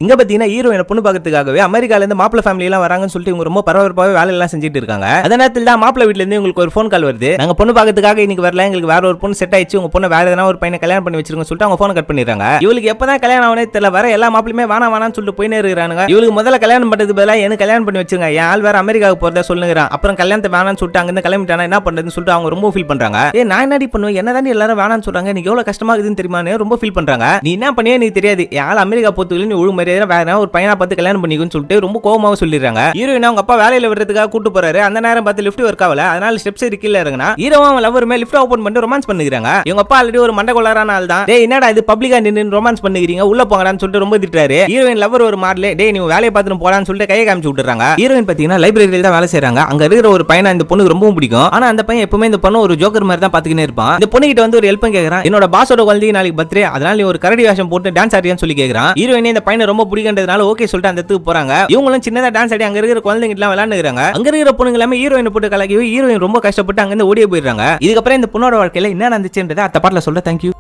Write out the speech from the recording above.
இங்க பாத்தீங்கன்னா ஹீரோயினை பொண்ணு பார்க்கறதுக்காகவே அமெரிக்கால இருந்து மாப்பிள்ள ஃபேமிலி எல்லாம் வராங்கன்னு சொல்லிட்டு இவங்க ரொம்ப பரபரப்பாவே வேலை எல்லாம் செஞ்சுட்டு இருக்காங்க. அதே நேரத்தில் தான் மாப்பிள்ள வீட்ல இருந்து உங்களுக்கு ஒரு ஃபோன் கால் வருது. நாங்க பொண்ணு பார்க்கறதுக்காக இன்னைக்கு வரல, எங்களுக்கு வேற ஒரு பொண்ணு செட் ஆயிடுச்சு, உங்க பொண்ணு வேற எதனா ஒரு பையனை கல்யாணம் பண்ணி வச்சிருங்க சொல்லிட்டு அவங்க போன் கட் பண்ணிடுறாங்க. இவளுக்கு எப்பதான் கல்யாணம் ஆனே தெரியல, வர எல்லா மாப்பிளையுமே வேணாம்னு சொல்லிட்டு போயினே இருக்கானுங்க. இவளுக்கு முதல்ல கல்யாணம் பண்றதுக்கு பதிலா எனக்கு கல்யாணம் பண்ணி வச்சிருங்க, என் ஆள் வேற அமெரிக்காவுக்கு போறதா சொல்லுங்கிறான். அப்புறம் கல்யாணத்தை வேணாம்னு சொல்லிட்டு அங்க இருந்து கிளம்பிட்டானா என்ன பண்றதுன்னு சொல்லிட்டு அவங்க ரொம்ப ஃபீல் பண்றாங்க. நான் என்னடி பண்ணுவேன், என்னதான் எல்லாரும் வேணாம்னு சொல்றாங்க, எனக்கு எவ்வளவு கஷ்டமா இருக்குதுன்னு தெரியுமான்னு ரொம்ப ஃபீல் பண்றாங்க. நீ என்ன பண்ணியே எனக்கு தெரியாது, என் ஆள் அமெரிக்கா போறதுக்கு நீ ஒழுங்கு மரியாதை வேற ஒரு பையனா பார்த்து கல்யாணம் பண்ணிக்கணும்னு சொல்லிட்டு ரொம்ப கோவமாவும் சொல்லிடுறாங்க. ஹீரோயின் அவங்க அப்பா வேலையில விடுறதுக்காக கூட்டு போறாரு. அந்த நேரம் பார்த்து லிஃப்ட் ஒர்க் ஆகல, அதனால ஸ்டெப்ஸ் ஏறி கீழ இறங்குனா ஹீரோவும் லவருமே லிஃப்ட் ஓபன் பண்ணி ரொமான்ஸ் பண்ணிக்கிறாங்க. இவங்க அப்பா ஆல்ரெடி ஒரு மண்டகொள்ளரான ஆள் தான். டேய் என்னடா இது பப்ளிக்கா நின்னு ரொமான்ஸ் பண்ணிக்கிறீங்க, உள்ள போங்கடான்னு சொல்லிட்டு ரொம்ப திட்டுறாரு. ஹீரோயின் லவர் ஒரு மாடலே, டேய் நீ வேலையை பார்த்துட்டு போடான்னு சொல்லிட்டு கையை காமிச்சு விட்டுறாங்க. ஹீரோயின் பாத்தீங்கன்னா லைப்ரரியில தான் வேலை செய்றாங்க. அங்க இருக்கிற ஒரு பையனை இந்த பொண்ணுக்கு ரொம்பவும் பிடிக்கும். ஆனா அந்த பையன் எப்பவுமே இந்த பொண்ணு ஒரு ஜோக்கர் மாதிரி தான் பாத்துக்கிட்டே இருப்பான். இந்த பொண்ணு கிட்ட வந்து ஒரு ஹெல்ப் கேக்குறான். என்னோட பாஸோட குழந்தைக்கு நாளைக்கு பர்த்டே, அதனால நீ ஒரு கரடி வேஷம் போட்டு டான்ஸ் ஆடியான்னு சொல்லி கேக்குறான். ஹீரோயினே இந்த பையனை ரொம்ப பிடிக்கின்றதுனால ஓகே சொல்லிட்டு அந்த இடத்துக்கு போறாங்க. இவங்களும் சின்னதா டான்ஸ் ஆடி அங்க இருக்கிற குழந்தைங்க எல்லாம் விளையாண்டுறாங்க. அங்க இருக்கிற பொண்ணுங்க எல்லாமே ஹீரோயினை போட்டு கலக்கி ஹீரோயின் ரொம்ப கஷ்டப்பட்டு அங்க இருந்து ஓடியே போயிடுறாங்க. இதுக்கப்புறம் இந்த பொண்ணோட வாழ்க்கையில என்ன நடந்துச்சுன்றதை அடுத்த பாட்டுல சொல்ல. தேங்க்யூ.